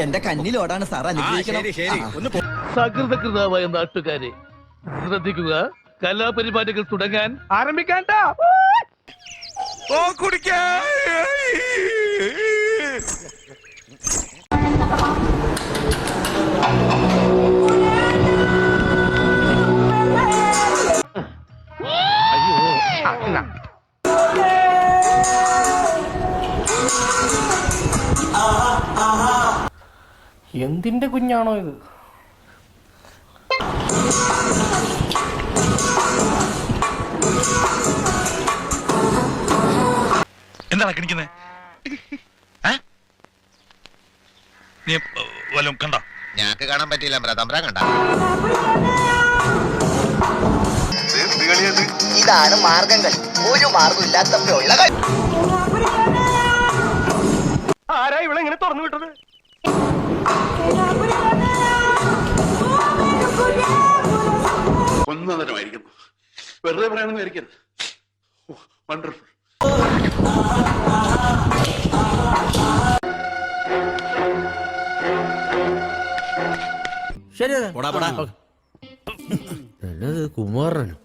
എന്റെ കണ്ണിലോടാണ് സാർ അനുഗ്രഹിക്കണം. സകൃതകൃതാവായ നാട്ടുകാരെ ശ്രദ്ധിക്കുക, കലാപരിപാടികൾ തുടങ്ങാൻ ആരംഭിക്കാൻ. എന്തിന്റെ കുഞ്ഞാണോ ഇത്? എന്താണ് കിണിക്കുന്നത്? നീ വല്ലതും കണ്ടോ? ഞങ്ങക്ക് കാണാൻ പറ്റിയില്ല, തമ്പ്രാൻ കണ്ട. ഇതാണ് മാർഗങ്ങൾ, ഒരു മാർഗം ഇല്ലാത്തപ്പോഴുള്ള ആരാ ഇവിടെ ഇങ്ങനെ തുറന്നു വിട്ടത്? ഒന്നരമായിരിക്കുന്നു. വെറുതെ പറയണമെന്ന് വിചാരിക്കരുത്. വണ്ടർഫുൾ. ശരി, കുമാരനോ?